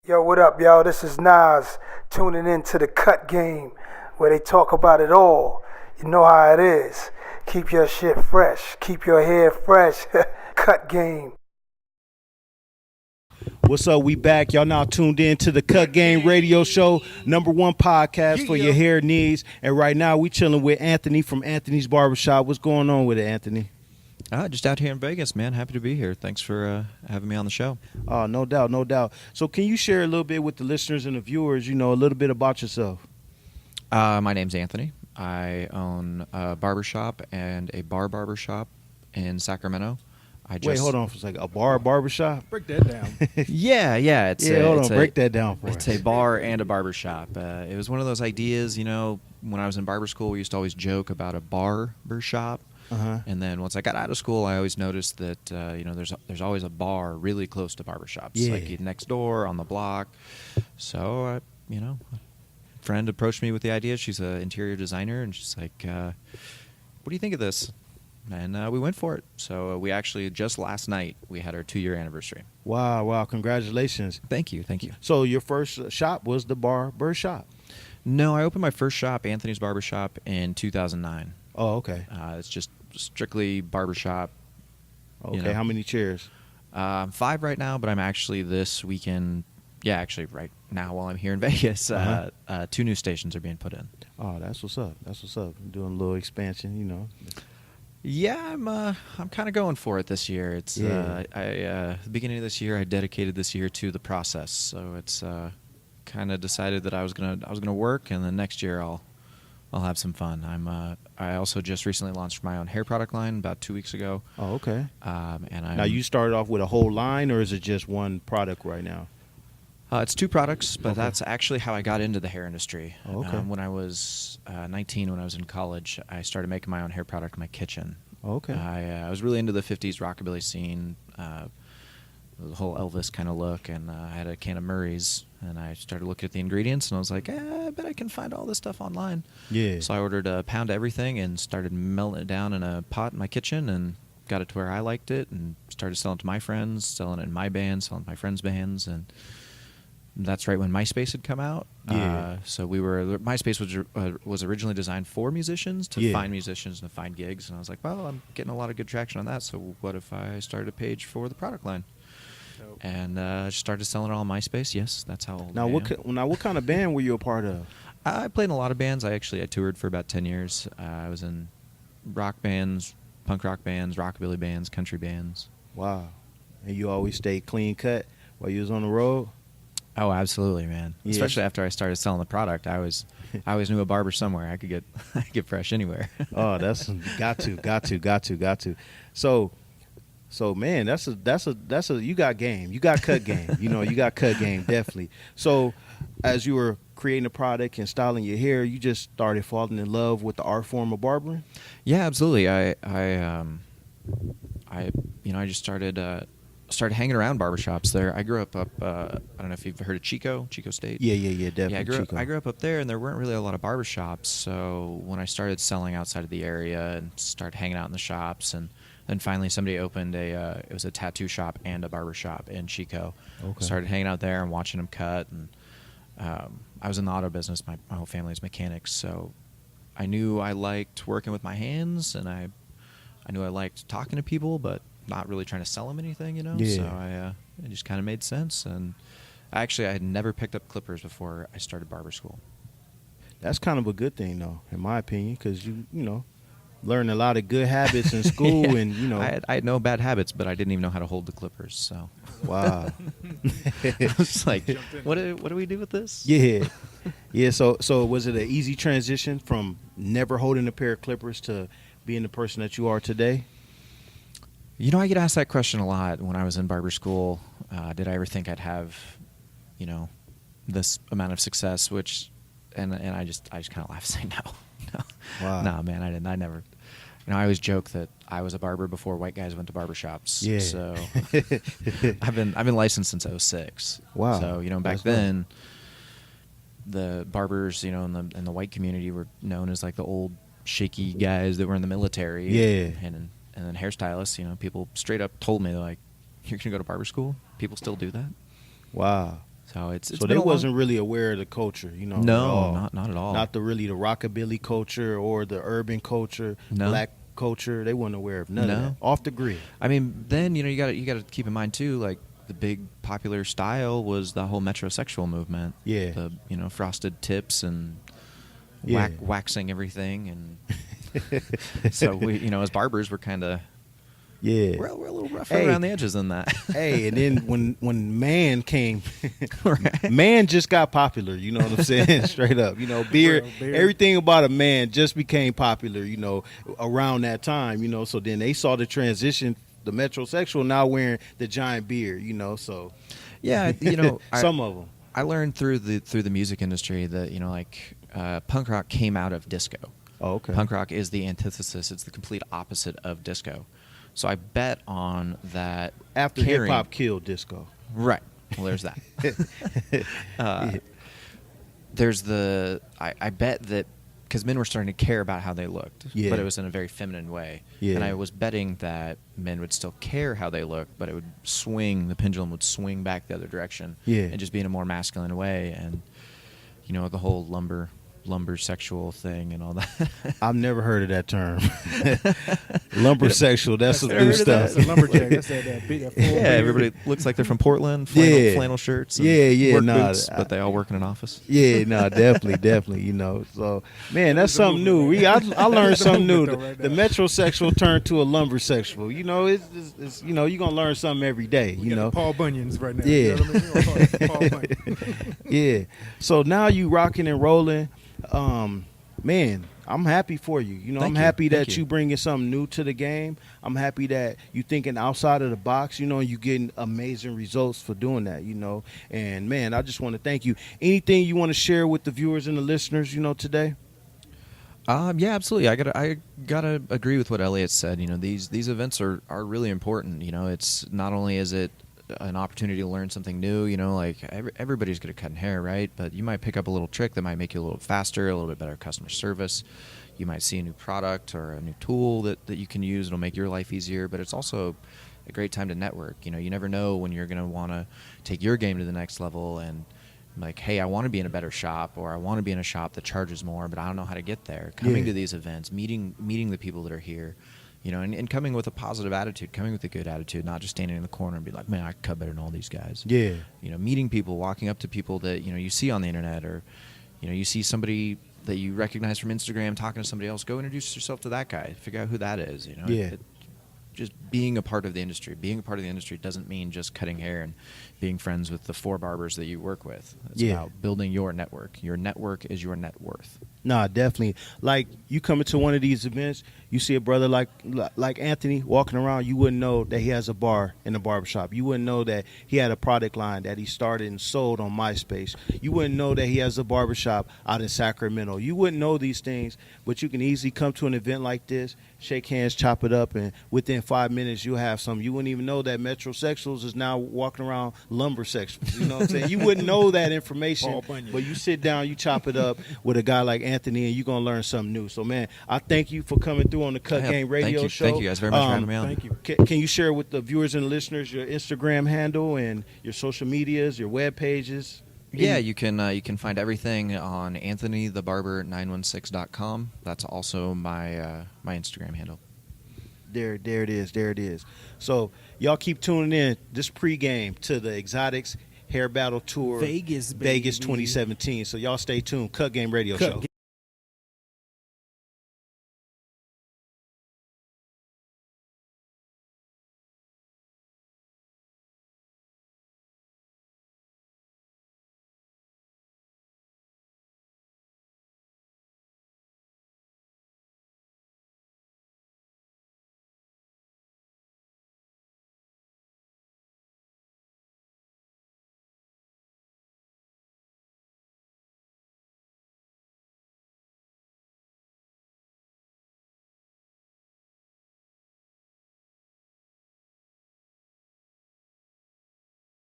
Yo, what up, yo? This is Nas, tuning in to the Cut Game, where they talk about it all. You know how it is. Keep your shit fresh. Keep your hair fresh. Cut Game. What's up? We back. Y'all now tuned in to the Cut Game radio show, #1 podcast for your hair needs. And right now we chilling with Anthony from Anthony's Barbershop. What's going on with it, Anthony? Just out here in Vegas, man. Happy to be here. Thanks for having me on the show. Oh, no doubt, no doubt. So can you share a little bit with the listeners and the viewers, a little bit about yourself? My name's Anthony. I own a barbershop and a barbershop in Sacramento. Wait, hold on for a second. A barbershop? Break that down. Yeah. Break that down for us. It's a bar and a barbershop. It was one of those ideas, when I was in barber school, we used to always joke about a barbershop. Uh-huh. And then once I got out of school, I always noticed that there's always a bar really close to barbershops, like next door on the block. So a friend approached me with the idea. She's an interior designer, and she's like, "What do you think of this?" And we went for it. So we actually just last night we had our 2-year anniversary. Wow! Congratulations! Thank you. So your first shop was the barber shop? No, I opened my first shop, Anthony's Barbershop, in 2009. Oh, okay. It's just strictly barbershop. Okay, how many chairs? 5 right now, but I'm actually this weekend, right now while I'm here in Vegas, 2 new stations are being put in. Oh, that's what's up. Doing a little expansion, Yeah, I'm kind of going for it this year. It's the beginning of this year, I dedicated this year to the process. So it's kind of decided that I was gonna work, and then next year I'll have some fun. I also just recently launched my own hair product line about 2 weeks ago. Oh, okay. And now you started off with a whole line, or is it just one product right now? It's 2 products, but Okay. that's actually how I got into the hair industry. Oh, okay. When I was 19, when I was in college, I started making my own hair product in my kitchen. Oh, okay. I was really into the 50s rockabilly scene, the whole Elvis kind of look, and I had a can of Murray's, and I started looking at the ingredients, and I was like, I bet I can find all this stuff online. Yeah. So I ordered a pound of everything and started melting it down in a pot in my kitchen, and got it to where I liked it, and started selling it to my friends, selling it in my band, selling it to my friends' bands, and that's right when MySpace had come out. Yeah. So MySpace was originally designed for musicians, to find musicians and to find gigs, and I was like, well, I'm getting a lot of good traction on that, so what if I started a page for the product line? Dope. And just started selling it all on MySpace. Yes, that's how old I am. What kind of band were you a part of? I played in a lot of bands. I toured for about 10 years. I was in rock bands, punk rock bands, rockabilly bands, country bands. Wow. And you always stayed clean cut while you was on the road? Oh, absolutely, man. Yeah. Especially after I started selling the product, I always knew a barber somewhere. I could get fresh anywhere. Oh, that's got to. So man, that's a you got game. You got cut game. You got cut game, definitely. So as you were creating a product and styling your hair, you just started falling in love with the art form of barbering? Yeah, absolutely. I just started hanging around barbershops there. I grew up I don't know if you've heard of Chico State. Yeah, definitely. I grew up there, and there weren't really a lot of barbershops. So when I started selling outside of the area and started hanging out in the shops, and then finally somebody opened it was a tattoo shop and a barbershop in Chico. Okay. Started hanging out there and watching them cut, and I was in the auto business. My whole family is mechanics, so I knew I liked working with my hands, and I knew I liked talking to people, but not really trying to sell them anything, Yeah. So it just kind of made sense. And I had never picked up clippers before I started barber school. That's kind of a good thing, though, in my opinion, because you learn a lot of good habits in school, Yeah. and I had no bad habits, but I didn't even know how to hold the clippers. So wow. I was like, what do we do with this? Yeah. So was it an easy transition from never holding a pair of clippers to being the person that you are today? I get asked that question a lot when I was in barber school. Did I ever think I'd have, this amount of success? And I just kind of laugh and say no. Wow. No, man, I didn't. I never. I always joke that I was a barber before white guys went to barbershops. Yeah. So I've been licensed since 2006. Wow. So back then, the barbers in the white community were known as like the old shaky guys that were in the military. Yeah. And then hairstylists, people straight up told me, they're like, you're going to go to barber school? People still do that? Wow. So it's So been they a long- wasn't really aware of the culture, you know. No, at all. not at all. Not the rockabilly culture or the urban culture, No. black culture. They weren't aware of none of No. that. Off the grid. I mean, then you got to keep in mind too, like the big popular style was the whole metrosexual movement. Yeah. The frosted tips and Yeah. waxing everything, and so we as barbers we're kind of Yeah. we're a little rougher Hey. around the edges than that. Hey, and then when man came, Right. man just got popular. You know what I'm saying? Straight up. Beard, everything about a man just became popular. Around that time. So then they saw the transition. The metrosexual now wearing the giant beard. So Yeah, some of them. I learned through the music industry that punk rock came out of disco. Oh, okay. Punk rock is the antithesis. It's the complete opposite of disco. So I bet on that. After hip hop killed disco. Right. Well, there's that. There's I bet that because men were starting to care about how they looked, Yeah. but it was in a very feminine way. Yeah. And I was betting that men would still care how they looked, but it would swing, the pendulum would swing back the other direction. Yeah. And just be in a more masculine way. And, the whole lumber sexual thing and all that. I've never heard of that term. Lumbersexual. That's some Ever new heard of that? stuff. It's a lumberjack. That's that full Yeah, beard. everybody looks like they're from Portland. Flannel shirts. And work boots, but they all work in an office. Yeah, no, definitely. So, man, that's something new. I learned something new. Right The now. metrosexual turned to a lumbersexual. It's you're gonna learn something every day. We got the Paul Bunyan's right now. Yeah. You know what I mean? We're gonna call it Paul Bunyan. Yeah. So now you rocking and rolling. Man, I'm happy for you. I'm Thank you. happy Thank that you. you bringing something new to the game. I'm happy that you thinking outside of the box, and you getting amazing results for doing that, And man, I just want to thank you. Anything you want to share with the viewers and the listeners, today? Yeah, absolutely. I gotta agree with what Elliot said. These events are really important. It's not only is it an opportunity to learn something new. Everybody's good at cutting hair, right? But you might pick up a little trick that might make you a little faster, a little bit better customer service. You might see a new product or a new tool that you can use. It'll make your life easier. But it's also a great time to network. You never know when you're going to want to take your game to the next level and like, hey, I want to be in a better shop, or I want to be in a shop that charges more, but I don't know how to get there. Coming to these events, meeting the people that are here. And coming with a positive attitude, coming with a good attitude, not just standing in the corner and be like, man, I cut better than all these guys. Yeah. Meeting people, walking up to people that, you see on the internet, or, you see somebody that you recognize from Instagram talking to somebody else, go introduce yourself to that guy. Figure out who that is, Yeah. Just being a part of the industry. Being a part of the industry doesn't mean just cutting hair and being friends with the 4 barbers that you work with. It's about building your network. Your network is your net worth. Nah, definitely. Like, you come into one of these events, you see a brother like Anthony walking around, you wouldn't know that he has a bar in the barbershop. You wouldn't know that he had a product line that he started and sold on MySpace. You wouldn't know that he has a barbershop out in Sacramento. You wouldn't know these things, but you can easily come to an event like this, shake hands, chop it up, and within 5 minutes you'll have some. You wouldn't even know that metrosexuals is now walking around lumbersexuals. You know what I'm saying? You wouldn't know that information, Paul Bunyan. but you sit down, you chop it up with a guy like Anthony, and you're going to learn something new. So, man, I thank you for coming through on the Cut Game Radio Show. Thank you guys very much for having me on. Thank you. Can you share with the viewers and listeners your Instagram handle and your social medias, your web pages? Yeah, you can find everything on anthonythebarber916.com. That's also my my Instagram handle. There it is. So y'all keep tuning in this pregame to the Xotics Hair Battle Tour Vegas, baby. Vegas 2017. So y'all stay tuned. Cut Game Radio Show.